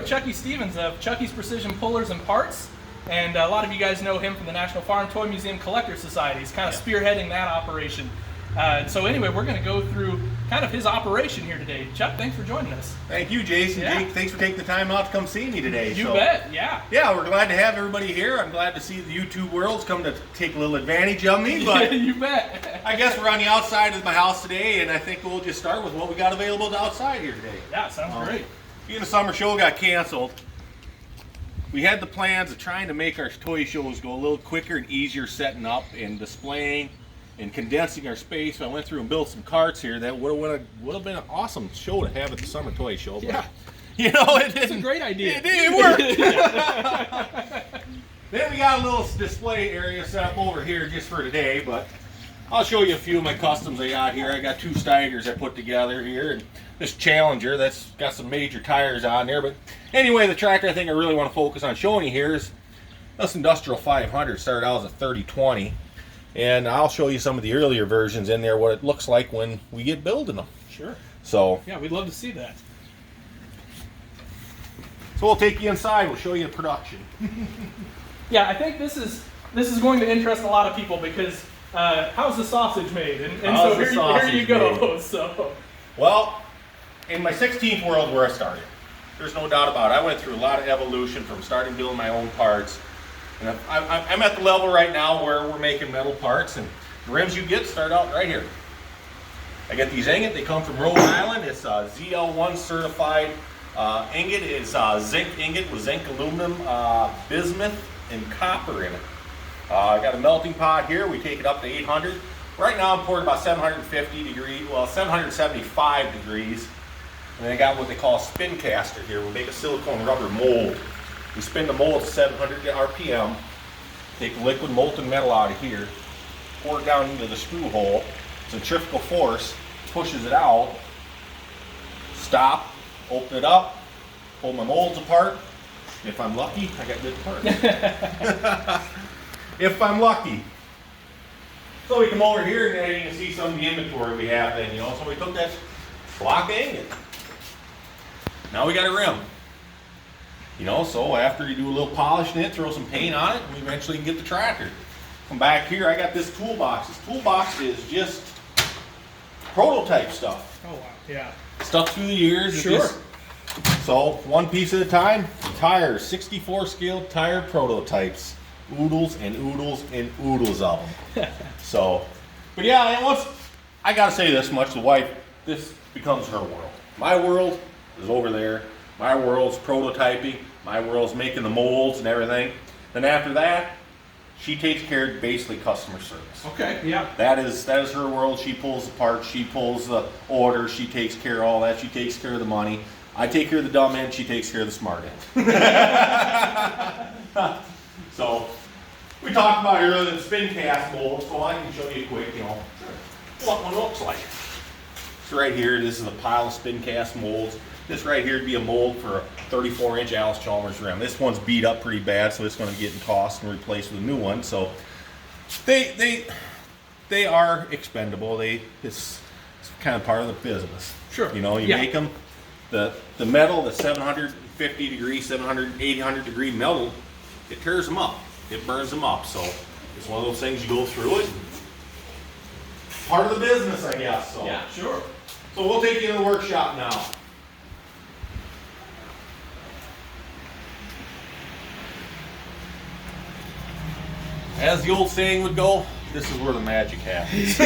Chucky Steffens of Chucky's Precision Pullers and Parts. And a lot of you guys know him from the National Farm Toy Museum Collector Society. He's kind of spearheading that operation. So anyway, we're going to go through kind of his operation here today. Chuck, thanks for joining us. Thank you, Jason. Yeah. Jake, thanks for taking the time out to come see me today. You bet, yeah. Yeah, we're glad to have everybody here. I'm glad to see the YouTube world's come to take a little advantage of me. But You bet. I guess we're on the outside of my house today, and I think we'll just start with what we got available outside here today. Yeah, sounds great. Being the summer show got canceled, we had the plans of trying to make our toy shows go a little quicker and easier setting up and displaying and condensing our space. So I went through and built some carts here that would have been an awesome show to have at the summer toy show. But, Yeah. You know, it didn't. It's a great idea. It worked. Then we got a little display area set up over here just for today, but I'll show you a few of my customs I got here. I got two Steigers I put together here, and this Challenger that's got some major tires on there. But anyway, the tractor I think I really want to focus on showing you here is this Industrial 500. Started out as a 3020, and I'll show you some of the earlier versions in there, what it looks like when we get building them. Sure. So Yeah, we'd love to see that. So we'll take you inside. We'll show you the production. Yeah, I think this is going to interest a lot of people because how's the sausage made? And How's so the here sausage you go. made? So Well, in my 16th world where I started, there's no doubt about it. I went through a lot of evolution from starting building my own parts. And I'm at the level right now where we're making metal parts, and the rims you get start out right here. I get these ingot. They come from Rhode Island. It's ZL1 certified ingot. It's zinc ingot with zinc aluminum, bismuth, and copper in it. I got a melting pot here. We take it up to 800. Right now I'm pouring about 750 degrees, well 775 degrees. And then I got what they call a Spincast here. We make a silicone rubber mold. We spin the mold at 700 RPM, take the liquid molten metal out of here, pour it down into the screw hole. Centrifugal force pushes it out. Stop, open it up, pull my molds apart. If I'm lucky, I got good parts. If I'm lucky. So we come over here and then you can see some of the inventory we have then, you know. So we took that block ingot. Now we got a rim. You know, so after you do a little polishing it, throw some paint on it, and we eventually can get the tractor. Come back here, I got this toolbox. This toolbox is just prototype stuff. oh wow, yeah. Stuff through the years. It's Sure. So one piece at a time. Tires, 64 scale tire prototypes. Oodles and oodles and oodles of them. So, but yeah, and once I gotta say this much, the wife, this becomes her world. My world is over there. My world's prototyping. My world's making the molds and everything. Then after that, she takes care of basically customer service. Okay, yeah. That is her world. She pulls the parts, she pulls the orders, she takes care of all that, she takes care of the money. I take care of the dumb end, she takes care of the smart end. So, we talked about earlier the Spincast mold, so I can show you quick, you know, what one looks like. So right here, this is a pile of Spincast molds. This right here would be a mold for a 34-inch Alice Chalmers rim. This one's beat up pretty bad, so it's going to get tossed and replaced with a new one. So they are expendable. It's kind of part of the business. Sure. You know, you make them. The metal, the 750 degree, 700, 800 degree metal, it tears them up. It burns them up. So it's one of those things you go through it. Part of the business, I guess. So. Yeah, sure. So we'll take you to the workshop now. As the old saying would go, this is where the magic happens.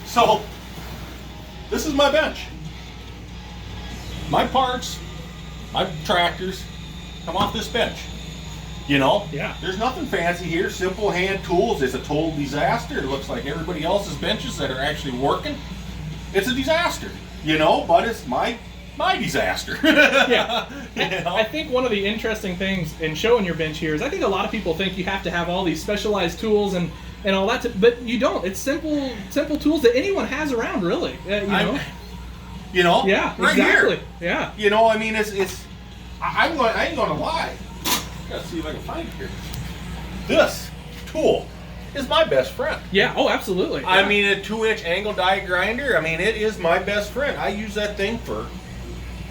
So, this is my bench. My parts, my tractors come off this bench. You know? Yeah. There's nothing fancy here, simple hand tools. It's a total disaster. It looks like everybody else's benches that are actually working. It's a disaster, you know, but it's my disaster. Yeah. You know? I think one of the interesting things in showing your bench here is I think a lot of people think you have to have all these specialized tools and all that, but you don't. It's simple tools that anyone has around, really. You know? Yeah, right exactly. Here. Yeah. You know, I mean, I ain't gonna lie. Gotta see if I can find it here. This tool is my best friend. Yeah. Oh, absolutely. I Yeah. mean, a 2-inch angle die grinder. I mean, it is my best friend. I use that thing for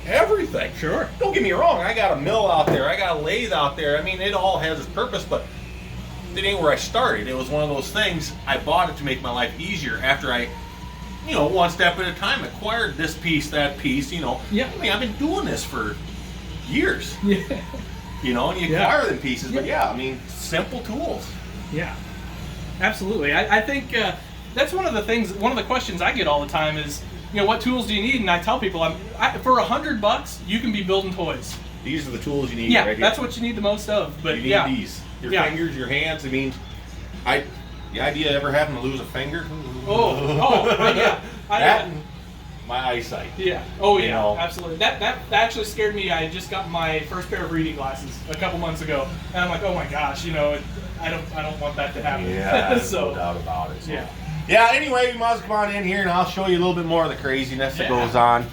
everything. Sure. Don't get me wrong, I got a mill out there, I got a lathe out there. I mean, it all has its purpose, but it ain't where I started. It was one of those things, I bought it to make my life easier after I, one step at a time, acquired this piece, that piece, Yeah. I mean, I've been doing this for years. Yeah. And you acquire them pieces, but I mean, simple tools. Yeah. Absolutely. I think that's one of the questions I get all the time is, what tools do you need? And I tell people, for $100, you can be building toys. These are the tools you need. Yeah, right that's here. what you need the most of. But you need these. Your fingers, your hands. I mean, the idea of ever having to lose a finger. Yeah. That and my eyesight. Yeah. Oh yeah. Absolutely. That actually scared me. I just got my first pair of reading glasses a couple months ago, and I'm like, oh my gosh, I don't want that to happen. Yeah. So, no doubt about it. So. Yeah. Yeah. Anyway, you must come on in here, and I'll show you a little bit more of the craziness that goes on.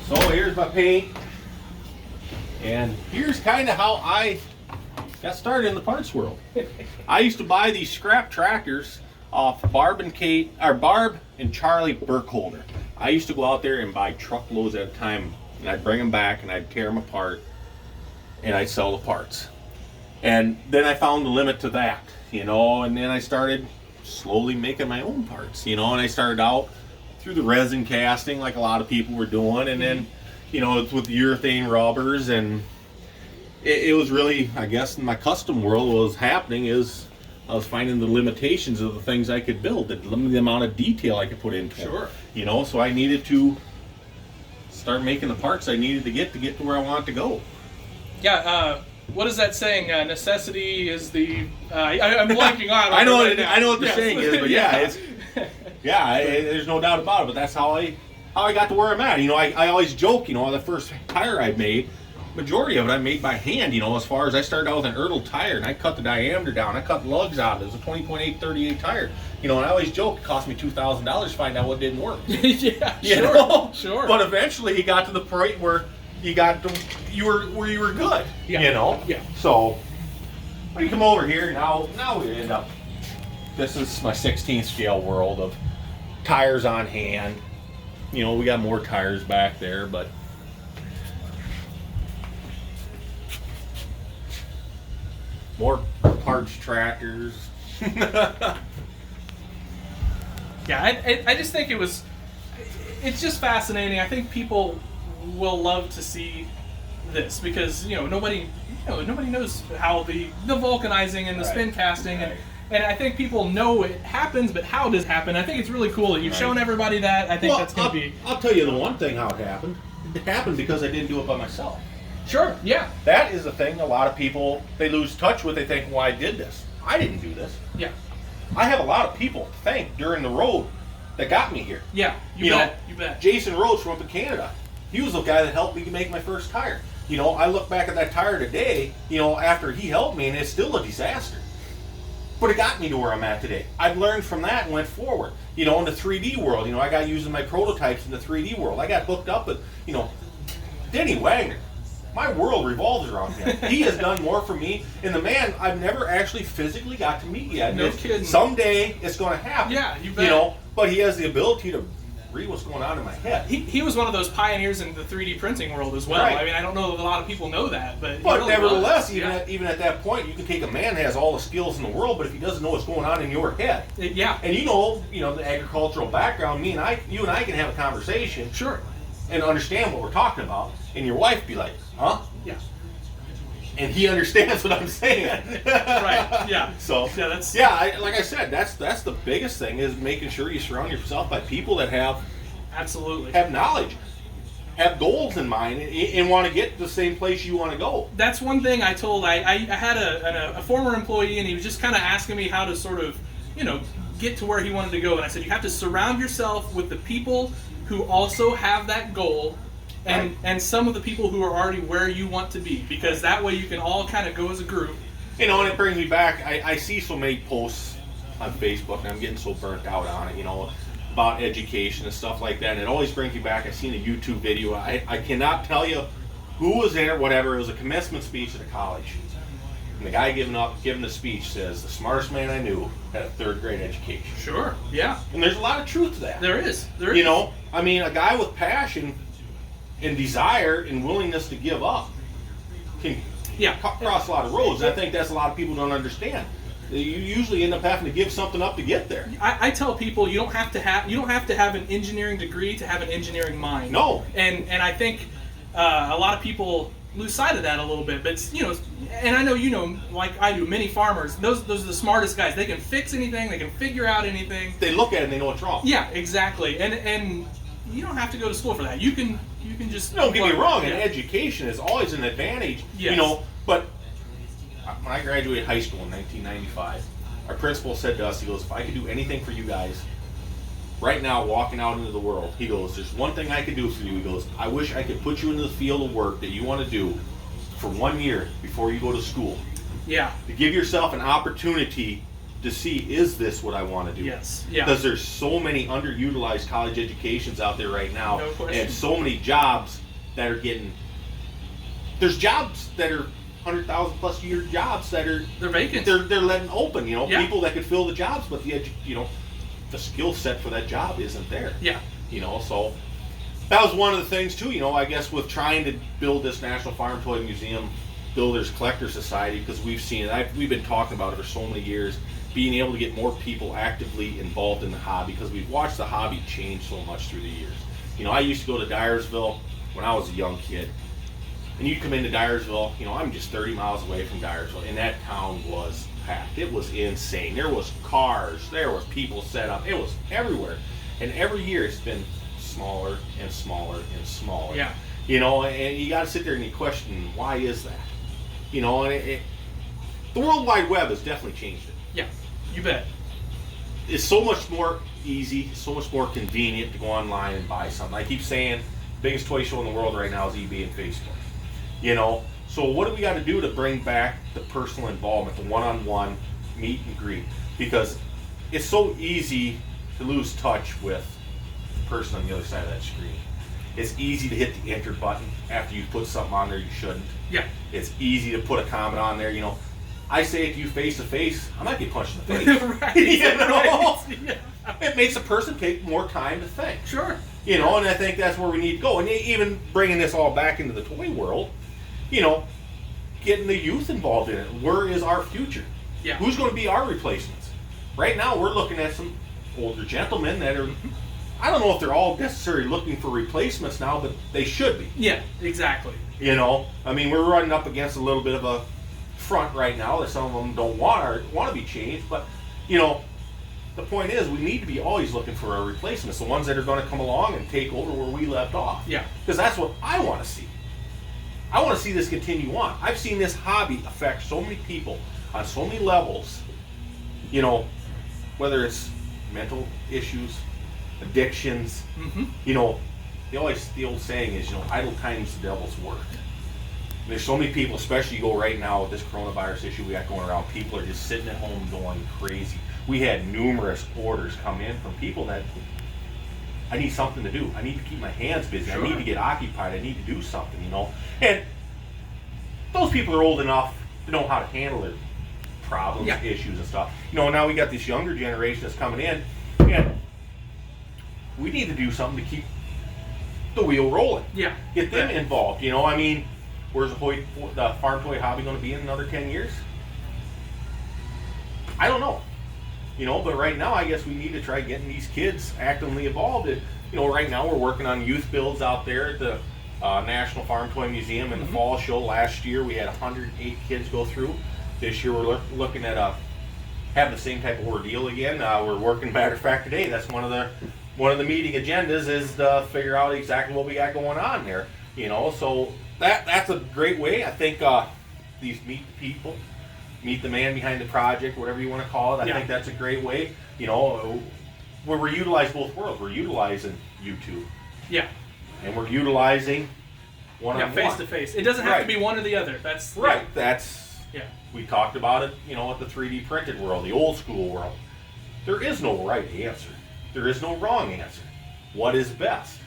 So here's my paint, and here's kind of how I got started in the parts world. I used to buy these scrap tractors off Barb and Charlie Burkholder. I used to go out there and buy truckloads at a time, and I'd bring them back and I'd tear them apart and I'd sell the parts. And then I found the limit to that, and then I started slowly making my own parts, and I started out through the resin casting like a lot of people were doing, and then, it's with urethane rubbers, and it was really, I guess, in my custom world, what was happening is I was finding the limitations of the things I could build, the amount of detail I could put into it. Sure. So I needed to start making the parts I needed to get to where I wanted to go. Yeah. What is that saying? Necessity is the. I'm blanking on. I know what the saying is, but it's. There's no doubt about it. But that's how I got to where I'm at. I always joke. The first tire I made, majority of it I made by hand. As far as I started out with an Ertl tire, and I cut the diameter down. I cut lugs out. It was a 20.8 38 tire. And I always joke it cost me $2,000 to find out what didn't work. Sure. But eventually, he got to the point where you were good. Yeah. So when you come over here, now we end up. This is my 16th scale world of tires on hand. We got more tires back there, but more parts tractors. I just think it's just fascinating. I think people will love to see this because nobody knows how the vulcanizing and the spin casting and I think people know it happens, but how does it happen? I think it's really cool that you've shown everybody that. I think that's going to be. I'll tell you the one thing how it happened. It happened because I didn't do it by myself. Sure. Yeah. That is the thing. A lot of people they lose touch with. They think, "Well, I did this. I didn't do this." Yeah. I have a lot of people to thank during the road that got me here. Yeah. You bet. Jason Rhodes from up in Canada. He was the guy that helped me make my first tire. I look back at that tire today, after he helped me, and it's still a disaster. But it got me to where I'm at today. I've learned from that and went forward. In the 3D world, I got using my prototypes in the 3D world. I got hooked up with, Denny Wagner. My world revolves around him. He has done more for me. And the man I've never actually physically got to meet yet. No kidding. Someday it's going to happen. Yeah, you bet. But he has the ability to read what's going on in my head. He was one of those pioneers in the 3D printing world as well. Right. I mean, I don't know that a lot of people know that, but really nevertheless, was. even at that point, you can take a man that has all the skills in the world, but if he doesn't know what's going on in your head, and the agricultural background, you and I can have a conversation, sure, and understand what we're talking about, and your wife be like, huh? Yeah. And he understands what I'm saying. Right. Yeah. So that's like I said, that's the biggest thing is making sure you surround yourself by people that have knowledge, have goals in mind, and want to get to the same place you want to go. That's one thing I told. I had a former employee, and he was just kind of asking me how to sort of get to where he wanted to go, and I said you have to surround yourself with the people who also have that goal. And some of the people who are already where you want to be, because that way you can all kind of go as a group. And it brings me back. I see so many posts on Facebook, and I'm getting so burnt out on it, about education and stuff like that. And it always brings me back. I seen a YouTube video. I cannot tell you who was in it, whatever. It was a commencement speech at a college. And the guy giving the speech says, the smartest man I knew had a 3rd grade education. Sure, yeah. And there's a lot of truth to that. There is. A guy with passion and desire and willingness to give up can cross a lot of roads. I think that's a lot of people don't understand. You usually end up having to give something up to get there. I tell people you don't have to have an engineering degree to have an engineering mind. No. And I think a lot of people lose sight of that a little bit. But and I know like I do, many farmers. Those are the smartest guys. They can fix anything. They can figure out anything. They look at it and they know what's wrong. Yeah, exactly. And you don't have to go to school for that. You can just don't get me wrong. And education is always an advantage. Yes. But when I graduated high school in 1995, our principal said to us, he goes, if I could do anything for you guys right now walking out into the world, he goes, there's one thing I could do for you. He goes, I wish I could put you into the field of work that you want to do for 1 year before you go to school. Yeah. To give yourself an opportunity to see, is this what I want to do? Yes. Yeah. Because there's so many underutilized college educations out there right now. No question. And so many jobs that are there's jobs that are 100,000 plus year jobs that are they're vacant. They're letting open, Yeah. people that could fill the jobs, but the skill set for that job isn't there. Yeah. So that was one of the things too, I guess with trying to build this National Farm Toy Museum Builders Collector Society, because we've seen it, we've been talking about it for so many years, being able to get more people actively involved in the hobby, because we've watched the hobby change so much through the years. I used to go to Dyersville when I was a young kid. And you come into Dyersville, I'm just 30 miles away from Dyersville, and that town was packed. It was insane. There was cars, there were people set up, it was everywhere. And every year it's been smaller and smaller and smaller. Yeah. And you got to sit there and you question, why is that? And the World Wide Web has definitely changed it. Yeah, you bet. It's so much more easy, so much more convenient to go online and buy something. I keep saying, the biggest toy show in the world right now is eBay and Facebook. So what do we got to do to bring back the personal involvement, the one-on-one meet and greet? Because it's so easy to lose touch with the person on the other side of that screen. It's easy to hit the enter button after you put something on there you shouldn't. Yeah. It's easy to put a comment on there. I say it to you face to face, I might get punched in the face. Right. Right. Yeah. It makes a person take more time to think. Sure. And I think that's where we need to go. And even bringing this all back into the toy world, getting the youth involved in it. Where is our future? Yeah. Who's going to be our replacements? Right now, we're looking at some older gentlemen that are, I don't know if they're all necessarily looking for replacements now, but they should be. Yeah, exactly. We're running up against a little bit of a front right now that some of them don't want to be changed, but, the point is we need to be always looking for our replacements, the ones that are going to come along and take over where we left off. Yeah. Because that's what I want to see. I want to see this continue on. I've seen this hobby affect so many people on so many levels, whether it's mental issues, addictions, the old saying is, idle time's the devil's work. And there's so many people, especially you go right now with this coronavirus issue we got going around, people are just sitting at home going crazy. We had numerous orders come in from people that, I need something to do. I need to keep my hands busy. Sure. I need to get occupied. I need to do something, And those people are old enough to know how to handle their problems, issues, and stuff. Now we got this younger generation that's coming in, and we need to do something to keep the wheel rolling. Yeah. Get them involved. Where's the farm toy hobby going to be in another 10 years? I don't know. But right now I guess we need to try getting these kids actively involved. Right now we're working on youth builds out there at the National Farm Toy Museum in the fall show. Last year we had 108 kids go through. This year we're looking at having the same type of ordeal again. We're working, matter of fact, today. That's one of the meeting agendas is to figure out exactly what we got going on there. So that's a great way. I think these meet the people, meet the man behind the project, whatever you want to call it. I think that's a great way. Where we utilize both worlds. We're utilizing YouTube. Yeah. And we're utilizing one-on-one. face to face. It doesn't have to be one or the other. That's right. That's we talked about it, at the 3D printed world, the old school world. There is no right answer. There is no wrong answer. What is best?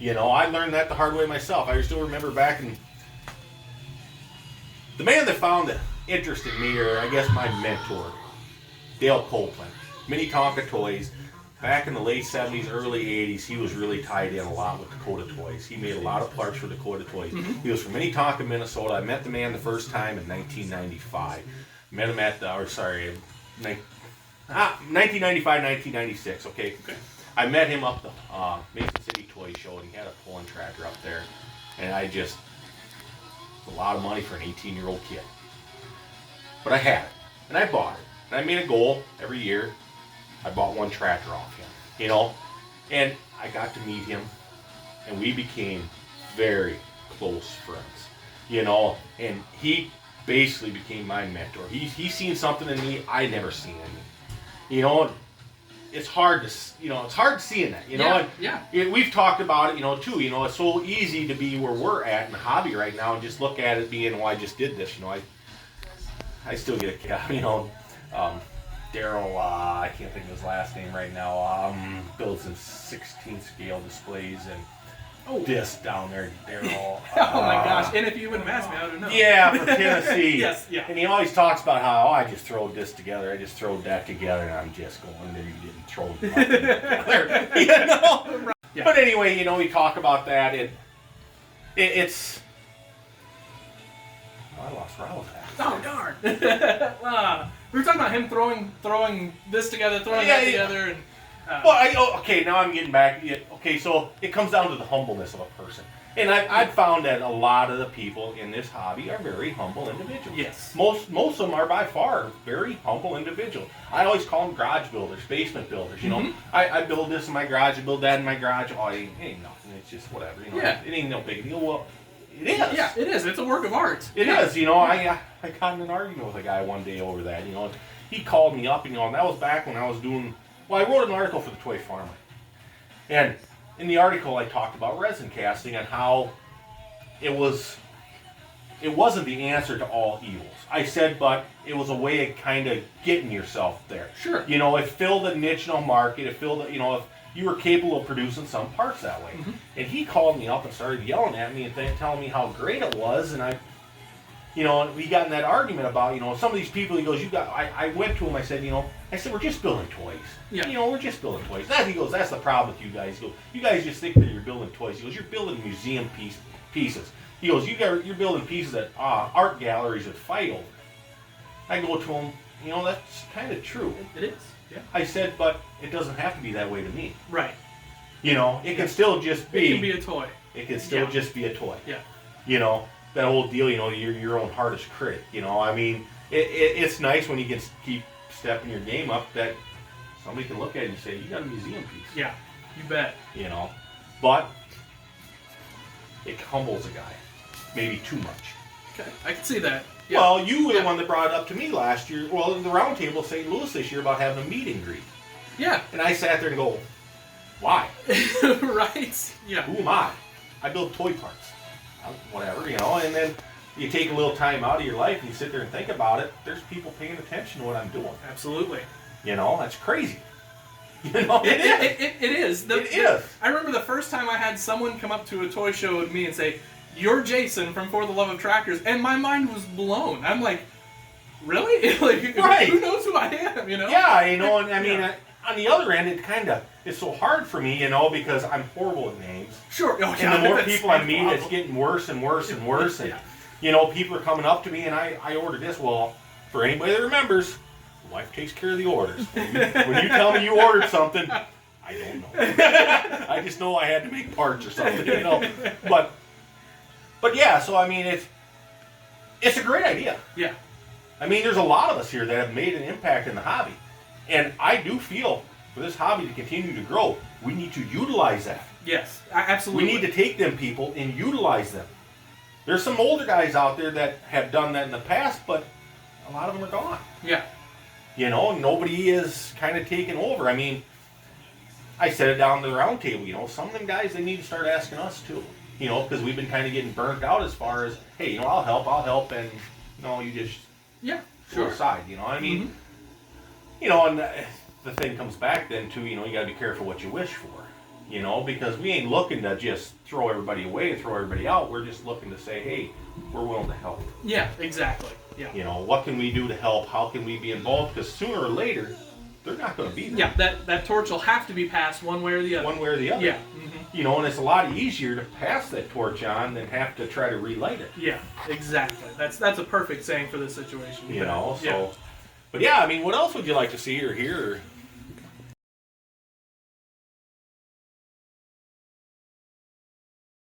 I learned that the hard way myself. I still remember back in the man that found the interest in me, or I guess my mentor, Dale Copeland, Mini Tonka Toys. back in the late 70s, early 80s, he was really tied in a lot with Dakota Toys. He made a lot of parts for Dakota Toys. He was from Minnetonka, Minnesota. I met the man the first time in 1995. Met him at 1995, 1996, okay? I met him up the Mason City Toy Show, and he had a pulling tractor up there. And a lot of money for an 18-year-old kid. But I had it, and I bought it. And I made a goal every year. I bought one tractor off him, and I got to meet him, and we became very close friends, and he basically became my mentor. He's seen something in me I never seen in me, it's hard to see in that, we've talked about it, too, it's so easy to be where we're at in the hobby right now and just look at it being, well, I just did this, I still get a kick, Daryl, I can't think of his last name right now, builds in 16 scale displays and disc down there, Daryl. Oh my gosh, and if you wouldn't have asked me, I would know. Yeah, from Tennessee. Yes, yeah. And he always talks about how, I just throw disc together, I just throw deck together, and I'm just going, and then you didn't throw nothing together. Yeah. But anyway, we talk about that, it's... I lost where I was at. Oh, darn. We were talking about him throwing this together, that together. And, okay, now I'm getting back. Okay, so it comes down to the humbleness of a person. And I've found that a lot of the people in this hobby are very humble individuals. Yes. Most of them are by far very humble individuals. I always call them garage builders, basement builders. I build this in my garage, I build that in my garage. Oh, it ain't nothing. It's just whatever. It ain't no big deal. Well, it is. Yeah, it is. It's a work of art. It is. I got in an argument with a guy one day over that. He called me up, and that was back when I was doing. Well, I wrote an article for the Toy Farmer, and in the article I talked about resin casting and how it wasn't the answer to all evils. I said, but it was a way of kind of getting yourself there. Sure. It filled a niche in a market. It filled, if you were capable of producing some parts that way. And he called me up and started yelling at me and telling me how great it was, and we got in that argument about, some of these people, he goes, I went to him, I said, we're just building toys. Yeah. We're just building toys. He goes, that's the problem with you guys. He goes, you guys just think that you're building toys. He goes, you're building museum pieces. He goes, you're building pieces that art galleries would fight over. I go to him, that's kind of true. It is, yeah. I said, but it doesn't have to be that way to me. Right. It can still just be. It can be a toy. It can still just be a toy. Yeah. That whole deal, you're your own hardest critic. It's nice when you can keep stepping your game up that somebody can look at it and say, you got a museum piece. Yeah, you bet. But it humbles a guy, maybe too much. Okay, I can see that. Yeah. Well, you were the one that brought it up to me last year, in the roundtable St. Louis this year about having a meet and greet. Yeah. And I sat there and go, why? Right. Yeah. Who am I? I build toy parts. Whatever, and then you take a little time out of your life and you sit there and think about it. There's people paying attention to what I'm doing. Absolutely. That's crazy. It is. It is. I remember the first time I had someone come up to a toy show with me and say, "You're Jason from For the Love of Tractors," and my mind was blown. I'm like, really? Right. Who knows who I am? Yeah, and I mean, on the other end, it kind of is so hard for me, because I'm horrible at names. Sure. Oh, yeah, and the more people I meet, it's getting worse and worse and worse. And, people are coming up to me, and I ordered this. Well, for anybody that remembers, wife takes care of the orders. When you tell me you ordered something, I don't know. I just know I had to make parts or something, But yeah, so I mean, it's a great idea. Yeah. I mean, there's a lot of us here that have made an impact in the hobby. And I do feel for this hobby to continue to grow, we need to utilize that. Yes, absolutely. We need to take them people and utilize them. There's some older guys out there that have done that in the past, but a lot of them are gone. Yeah. Nobody is kind of taken over. I mean, I said it down the round table, some of them guys, they need to start asking us too. Because we've been kind of getting burnt out as far as, hey, I'll help, and no, you just go aside, I mean, and the thing comes back then to, you got to be careful what you wish for, because we ain't looking to just throw everybody away and throw everybody out. We're just looking to say, hey, we're willing to help. Yeah, exactly. Yeah. What can we do to help? How can we be involved? Because sooner or later, they're not going to be there. Yeah, that torch will have to be passed one way or the other. One way or the other. Yeah. You know, and it's a lot easier to pass that torch on than have to try to relight it. Yeah, exactly. That's a perfect saying for this situation. You know, so. Yeah. But yeah, I mean, what else would you like to see or hear?